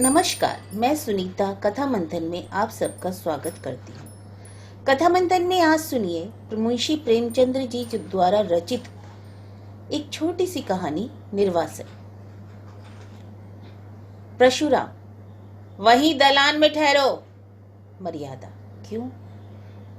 नमस्कार, मैं सुनीता कथा मंथन में आप सबका स्वागत करती हूँ। कथा मंथन में आज सुनिए मुंशी प्रेमचंद्र जी द्वारा रचित एक छोटी सी कहानी निर्वासन। परशुराम, वहीं दलान में ठहरो। मर्यादा, क्यों?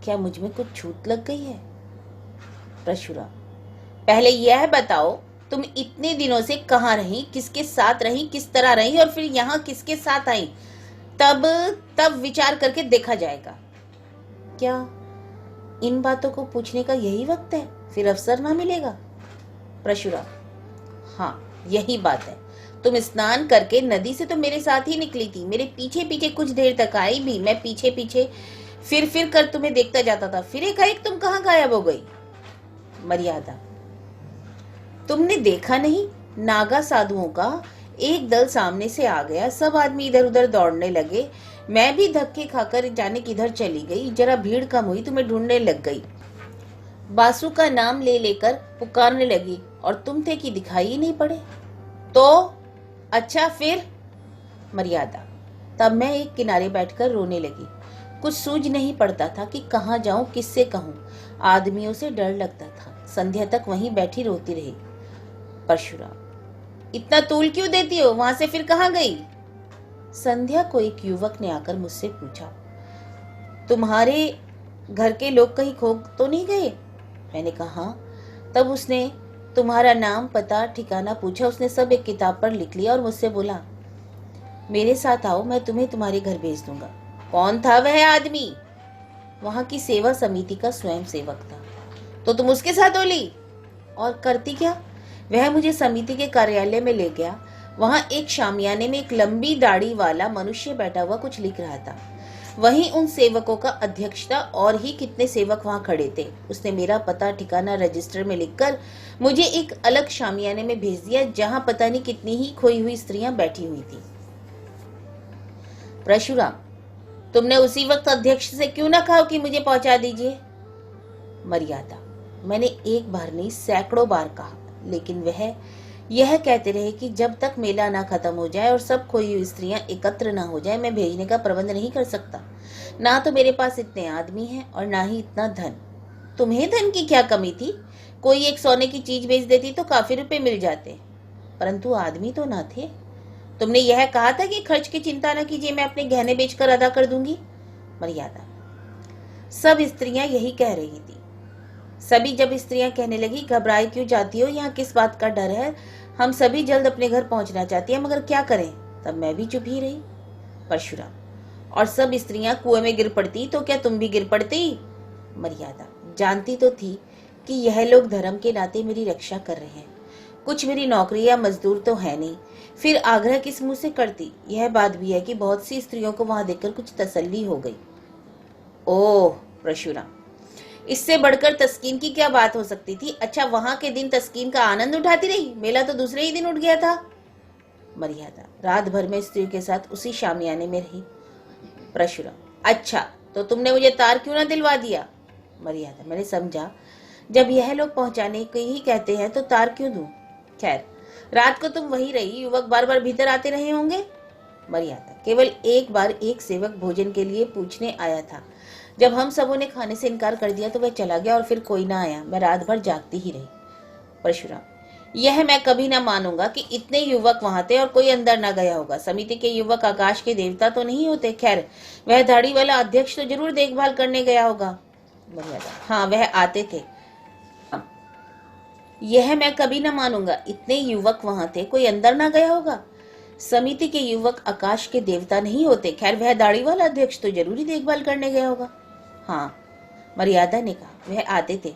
क्या मुझ में कुछ छूत लग गई है? परशुराम, पहले यह बताओ, तुम इतने दिनों से कहाँ रही, किसके साथ रही, किस तरह रही और फिर यहाँ किसके साथ आई? तब विचार करके देखा जाएगा। क्या इन बातों को पूछने का यही वक्त है? फिर अवसर ना मिलेगा। परशुराम, हाँ यही बात है। तुम स्नान करके नदी से तो मेरे साथ ही निकली थी, मेरे पीछे पीछे कुछ देर तक आई भी, मैं पीछे पीछे फिर कर तुम्हें देखता जाता था, फिर एकाएक तुम कहाँ गायब हो गई? मर्यादा, तुमने देखा नहीं? नागा साधुओं का एक दल सामने से आ गया, सब आदमी इधर उधर दौड़ने लगे, मैं भी धक्के खाकर जाने किधर चली गई, जरा भीड़ कम हुई, तुम्हें ढूंढने लग गई, बासु का नाम ले लेकर पुकारने लगी और तुम थे कि दिखाई ही नहीं पड़े। तो अच्छा फिर? मर्यादा, तब मैं एक किनारे बैठकर रोने लगी। कुछ सूझ नहीं पड़ता था कि कहाँ जाऊं, किससे कहूं। आदमियों से डर लगता था। संध्या तक वहीं बैठी रोती रही। परशुराम, इतना तूल क्यों देती हो? वहां से फिर कहाँ गई? संध्या को एक युवक ने आकर मुझसे पूछा, तुम्हारे घर के लोग कहीं खो तो नहीं गए? मैंने कहा हाँ। तब उसने तुम्हारा नाम, पता, ठिकाना पूछा। उसने सब एक किताब पर लिख लिया और मुझसे बोला, मेरे साथ आओ, मैं तुम्हें तुम्हारे घर भेज दूंगा। कौन था वह आदमी? वहां की सेवा समिति का स्वयं सेवक था। तो तुम उसके साथ बोली? और करती क्या? वह मुझे समिति के कार्यालय में ले गया। वहां एक शामियाने में एक लंबी दाढ़ी वाला मनुष्य बैठा हुआ कुछ लिख रहा था। वहीं उन सेवकों का अध्यक्ष था और ही कितने सेवक वहां खड़े थे। उसने मेरा पता ठिकाना रजिस्टर में लिखकर मुझे एक अलग शामियाने में भेज दिया, जहां पता नहीं कितनी ही खोई हुई स्त्रियां बैठी हुई थी। परशुराम, तुमने उसी वक्त अध्यक्ष से क्यों ना कहा कि मुझे पहुंचा दीजिए? मर्यादा, मैंने एक बार नहीं सैकड़ों बार कहा, लेकिन वह यह कहते रहे कि जब तक मेला ना खत्म हो जाए और सब खोई हुई स्त्रियां एकत्र ना हो जाए, मैं भेजने का प्रबंध नहीं कर सकता। ना तो मेरे पास इतने आदमी हैं और ना ही इतना धन। तुम्हें धन की क्या कमी थी? कोई एक सोने की चीज भेज देती तो काफी रुपए मिल जाते, परंतु आदमी तो ना थे। तुमने यह कहा था कि खर्च की चिंता न कीजिए, मैं अपने गहने बेचकर अदा कर दूंगी। मर्यादा, सब स्त्रियां यही कह रही थी। सभी जब स्त्रियां कहने लगी, घबराए क्यों जाती हो, यहाँ किस बात का डर है, हम सभी जल्द अपने घर पहुंचना चाहती हैं, मगर क्या करें? तब मैं भी चुप ही रही। परशुराम, और सब स्त्रियां कुएं में गिर पड़ती तो क्या तुम भी गिर पड़ती? मर्यादा, जानती तो थी कि यह लोग धर्म के नाते मेरी रक्षा कर रहे हैं, कुछ मेरी नौकरी या मजदूर तो है नहीं, फिर आग्रह किस मुंह से करती? यह बात भी है कि बहुत सी स्त्रियों को वहां देखकर कुछ तसल्ली हो गई। ओह परशुराम, इससे बढ़कर तस्कीन की क्या बात हो सकती थी? अच्छा, वहां के दिन तस्कीन का आनंद उठाती रही, मेला तो दूसरे ही दिन उठ गया था। मर्यादा, रात भर में स्त्रियों के साथ उसी शामियाने में रही। परशुराम, अच्छा तो तुमने मुझे तार क्यों ना दिलवा दिया? मर्यादा, मैंने समझा जब यह लोग पहुंचाने को ही कहते हैं तो तार क्यों दूं? खैर, रात को तुम वही रही, युवक बार बार भीतर आते रहे होंगे। मर्यादा, केवल एक बार एक सेवक भोजन के लिए पूछने आया था। जब हम सबों ने खाने से इनकार कर दिया तो वह चला गया और फिर कोई ना आया, मैं रात भर जागती ही रही। परशुराम, यह मैं कभी ना मानूंगा कि इतने युवक वहां थे और कोई अंदर ना गया होगा। समिति के युवक आकाश के देवता तो नहीं होते। खैर, वह दाढ़ी वाला अध्यक्ष तो जरूर देखभाल करने गया होगा। मर्यादा, हाँ वह आते थे। यह मैं कभी ना मानूंगा, इतने युवक वहां थे, कोई अंदर ना गया होगा। समिति के युवक आकाश के देवता नहीं होते। खैर, वह दाढ़ी वाला अध्यक्ष तो जरूरी देखभाल करने गया होगा। हाँ, मर्यादा ने कहा, वह आते थे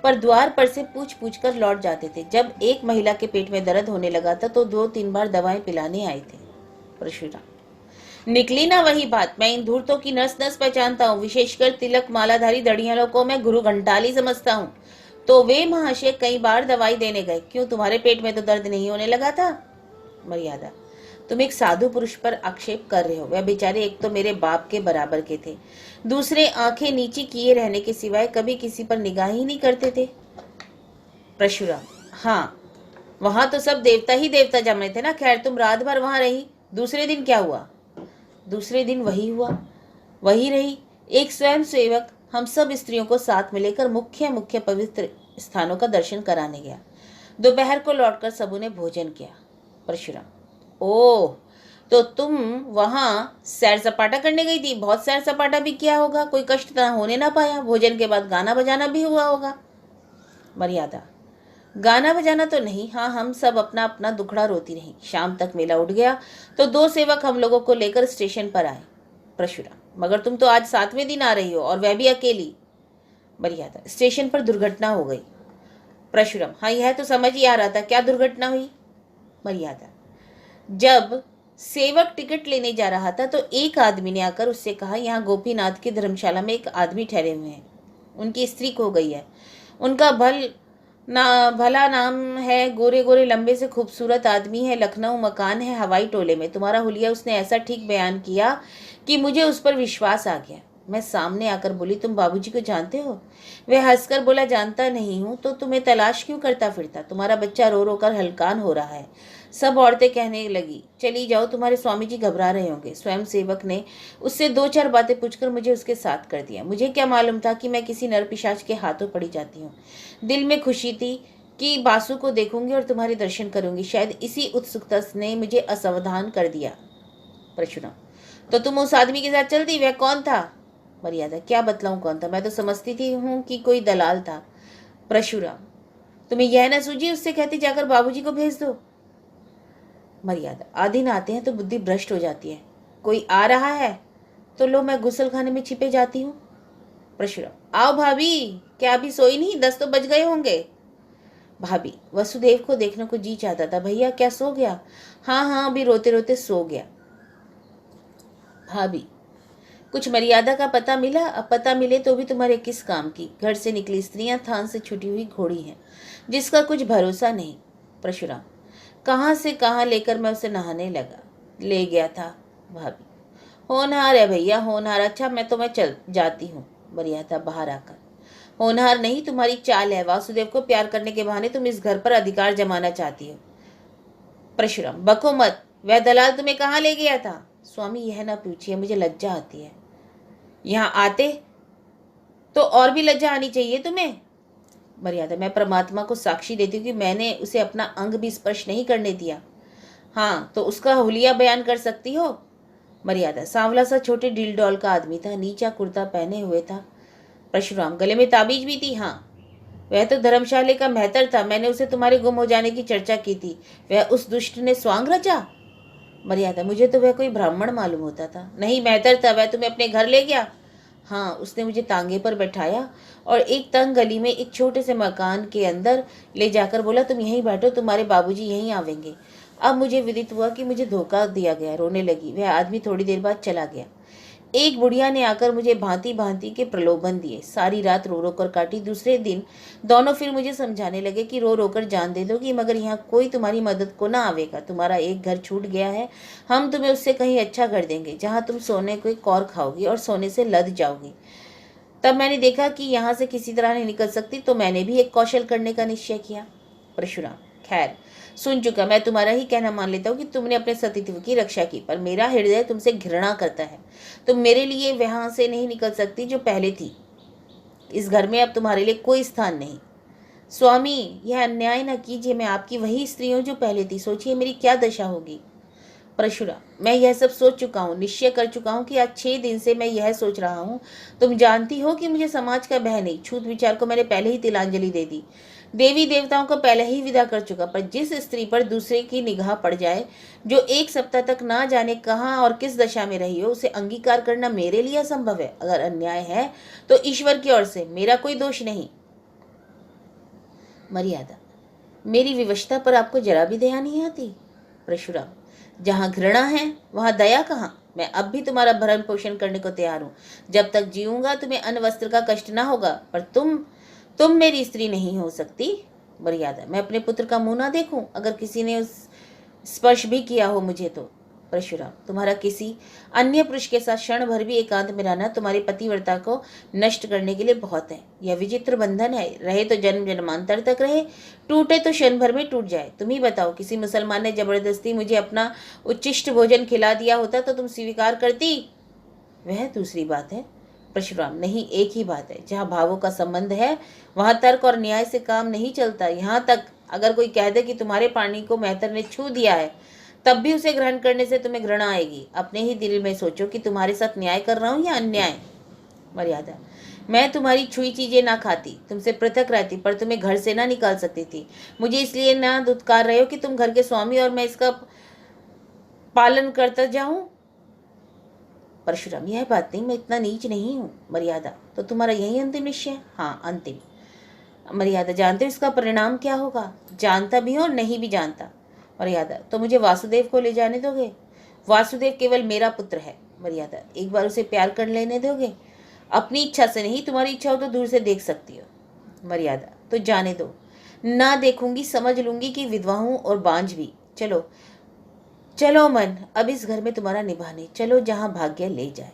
पर द्वार पर से पूछ पूछ कर लौट जाते थे। जब एक महिला के पेट में दर्द होने लगा था तो 2-3 बार दवाएं पिलाने आए थे। परशुराम, निकली ना वही बात। मैं इन धूर्तों की नस नस पहचानता हूँ, विशेषकर तिलक मालाधारी दड़ियालों को मैं गुरु घंटाली समझता हूँ। तो वे महाशय कई बार दवाई देने गए। क्यों, तुम्हारे पेट में तो दर्द नहीं होने लगा था? मर्यादा, तुम एक साधु पुरुष पर आक्षेप कर रहे हो। वह बेचारे एक तो मेरे बाप के बराबर के थे, दूसरे आंखें नीची किए रहने के सिवाय कभी किसी पर निगाह ही नहीं करते थे। परशुराम, हाँ वहां तो सब देवता ही देवता जमे थे ना। खैर, तुम रात भर वहां रही, दूसरे दिन क्या हुआ? दूसरे दिन वही हुआ, वही रही। एक स्वयं सेवक हम सब स्त्रियों को साथ में लेकर मुख्य मुख्य पवित्र स्थानों का दर्शन कराने गया। दोपहर को लौटकर सबों ने भोजन किया। परशुराम: ओह, तो तुम वहां सैर सपाटा करने गई थी? बहुत सैर सपाटा भी किया होगा, कोई कष्ट ना होने ना पाया। भोजन के बाद गाना बजाना भी हुआ होगा। मर्यादा: गाना बजाना तो नहीं, हाँ हम सब अपना अपना दुखड़ा रोती रही। शाम तक मेला उठ गया तो 2 सेवक हम लोगों को लेकर स्टेशन पर आए। परशुराम: मगर तुम तो आज 7वें दिन आ रही हो और वह भी अकेली। मर्यादा: स्टेशन पर दुर्घटना हो गई। परशुराम: हाँ यह तो समझ ही आ रहा था, क्या दुर्घटना हुई? मर्यादा: जब सेवक टिकट लेने जा रहा था तो एक आदमी ने आकर उससे कहा, यहाँ गोपीनाथ की धर्मशाला में एक आदमी ठहरे हुए हैं, उनकी स्त्री खो गई है। उनका भला नाम है, गोरे गोरे लंबे से खूबसूरत आदमी है, लखनऊ मकान है, हवाई टोले में। तुम्हारा हुलिया उसने ऐसा ठीक बयान किया कि मुझे उस पर विश्वास आ गया। मैं सामने आकर बोली, तुम बाबूजी को जानते हो? वह हंसकर बोला, जानता नहीं हूँ तो तुम्हें तलाश क्यों करता फिरता? तुम्हारा बच्चा रो रो कर हलकान हो रहा है। सब औरतें कहने लगी, चली जाओ, तुम्हारे स्वामी जी घबरा रहे होंगे। स्वयं सेवक ने उससे 2-4 बातें पूछकर मुझे उसके साथ कर दिया। मुझे क्या मालूम था कि मैं किसी नर पिशाच के हाथों पड़ी जाती हूँ। दिल में खुशी थी कि बासु को देखूंगी और तुम्हारे दर्शन करूंगी। शायद इसी उत्सुकता ने मुझे असावधान कर दिया। परशुराम: तो तुम उस आदमी के साथ चलती? वह कौन था? मर्यादा: क्या बतलाऊं कौन था, मैं तो समझती थी हूँ कि कोई दलाल था। परशुराम: तुम्हें यह न सूझी उससे कहती जाकर बाबूजी को भेज दो? मर्यादा: आधीन आते हैं तो बुद्धि भ्रष्ट हो जाती है। कोई आ रहा है तो लो मैं गुसल खाने में छिपे जाती हूँ। परशुराम: आओ भाभी, क्या अभी सोई नहीं? 10 तो बज गए होंगे। भाभी: वसुदेव को देखने को जी चाहता था। भैया क्या सो गया? हाँ हाँ, अभी रोते रोते सो गया। भाभी: कुछ मर्यादा का पता मिला? अब पता मिले तो भी तुम्हारे किस काम की? घर से निकली स्त्रियां थान से छुटी हुई घोड़ी हैं, जिसका कुछ भरोसा नहीं। परशुराम: कहाँ से कहाँ लेकर मैं उसे नहाने ले गया था। भाभी: होनहार है भैया, होनहार। अच्छा मैं चल जाती हूँ। मर्यादा बाहर आकर: होनहार नहीं, तुम्हारी चाल है। वासुदेव को प्यार करने के बहाने तुम इस घर पर अधिकार जमाना चाहती हो। परशुराम: बको मत, वह दलाल तुम्हें कहाँ ले गया था? स्वामी यह ना पूछिए, मुझे लज्जा आती है। यहाँ आते तो और भी लज्जा आनी चाहिए तुम्हें। मर्यादा: मैं परमात्मा को साक्षी देती हूँ कि मैंने उसे अपना अंग भी स्पर्श नहीं करने दिया। हाँ तो उसका हुलिया बयान कर सकती हो? मर्यादा: सांवला सा छोटे डील डॉल का आदमी था, नीचा कुर्ता पहने हुए था। परशुराम: गले में ताबीज भी थी? हाँ। वह तो धर्मशाले का मेहतर था, मैंने उसे तुम्हारे गुम हो जाने की चर्चा की थी। वह उस दुष्ट ने स्वांग रचा? मर्यादा: मुझे तो वह कोई ब्राह्मण मालूम होता था। नहीं, मेहतर था। वह तुम्हें अपने घर ले गया? हाँ, उसने मुझे तांगे पर बैठाया और एक तंग गली में एक छोटे से मकान के अंदर ले जाकर बोला, तुम यहीं बैठो, तुम्हारे बाबूजी यहीं आवेंगे। अब मुझे विदित हुआ कि मुझे धोखा दिया गया। रोने लगी। वह आदमी थोड़ी देर बाद चला गया। एक बुढ़िया ने आकर मुझे भांति भांति के प्रलोभन दिए। सारी रात रो रो कर काटी। दूसरे दिन दोनों फिर मुझे समझाने लगे कि रो रो कर जान दे दोगी, मगर यहाँ कोई तुम्हारी मदद को ना आवेगा। तुम्हारा एक घर छूट गया है, हम तुम्हें उससे कहीं अच्छा घर देंगे, जहाँ तुम सोने को एक कौर खाओगी और सोने से लद जाओगी। तब मैंने देखा कि यहाँ से किसी तरह नहीं निकल सकती, तो मैंने भी एक कौशल करने का निश्चय किया। परशुराम: खैर, सुन चुका। मैं तुम्हारा ही कहना मान लेता हूँ कि तुमने अपने सतीत्व की रक्षा की, पर मेरा हृदय तुमसे घृणा करता है। तुम मेरे लिए वहां से नहीं निकल सकती जो पहले थी। इस घर में अब तुम्हारे लिए कोई स्थान नहीं। स्वामी, यह अन्याय न कीजिए। मैं आपकी वही स्त्री हूँ जो पहले थी। सोचिए मेरी क्या दशा होगी। परशुराम: मैं यह सब सोच चुका हूँ, निश्चय कर चुका हूँ कि आज 6 दिन से मैं यह सोच रहा हूँ। तुम जानती हो कि मुझे समाज का भय नहीं। छूत विचार को मैंने पहले ही तिलांजलि दे दी। देवी देवताओं को पहले ही विदा कर चुका। पर जिस स्त्री पर दूसरे की निगाह पड़ जाए, जो 1 सप्ताह तक ना जाने कहाँ और किस दशा में रही हो, उसे अंगीकार करना मेरे लिए असंभव है। अगर अन्याय है तो ईश्वर की ओर से, मेरा कोई दोष नहीं। मर्यादा: मेरी विवशता पर आपको जरा भी दया नहीं आती? परशुराम: जहाँ घृणा है वहाँ दया कहाँ? मैं अब भी तुम्हारा भरण पोषण करने को तैयार हूँ। जब तक जीऊंगा तुम्हें अन्न वस्त्र का कष्ट ना होगा, पर तुम मेरी स्त्री नहीं हो सकती। मर्यादा: मैं अपने पुत्र का मुंह ना देखूं? अगर किसी ने स्पर्श भी किया हो मुझे तो? परशुराम, तुम्हारा किसी अन्य पुरुष के साथ क्षण भर भी एकांत में रहना तुम्हारी पतिव्रता को नष्ट करने के लिए बहुत है। यह विचित्र बंधन है, रहे तो जन्म जन्मांतर तक रहे, टूटे तो क्षण भर में टूट जाए। तुम ही बताओ, किसी मुसलमान ने जबरदस्ती मुझे अपना उच्चिष्ट भोजन खिला दिया होता तो तुम स्वीकार करती? वह दूसरी बात है। परशुराम, नहीं, एक ही बात है। जहाँ भावों का संबंध है वहां तर्क और न्याय से काम नहीं चलता। यहाँ तक अगर कोई कह दे कि तुम्हारे पानी को मेहतर ने छू दिया है, तब भी उसे ग्रहण करने से तुम्हें घृणा आएगी। अपने ही दिल में सोचो कि तुम्हारे साथ न्याय कर रहा हूं या अन्याय। मर्यादा, मैं तुम्हारी छुई चीजें ना खाती, तुमसे पृथक रहती, पर तुम्हें घर से ना निकाल सकती थी। मुझे इसलिए ना दुत्कार रहे हो कि तुम घर के स्वामी और मैं इसका पालन करता जाऊं। परशुराम, यह बात नहीं, मैं इतना नीच नहीं हूं। मर्यादा, तो तुम्हारा यही अंतिम निश्चय है? हाँ, अंतिम। मर्यादा, जानते हो इसका परिणाम क्या होगा? जानता भी हूं और नहीं भी जानता। मर्यादा, तो मुझे वासुदेव को ले जाने दोगे? वासुदेव केवल मेरा पुत्र है। मर्यादा, एक बार उसे प्यार कर लेने दोगे? अपनी इच्छा से नहीं, तुम्हारी इच्छा हो तो दूर से देख सकती हो। मर्यादा, तो जाने दो, ना देखूंगी, समझ लूंगी कि विधवा हूं और बांझ भी। चलो चलो मन, अब इस घर में तुम्हारा निभाने चलो, जहां भाग्य ले जाए।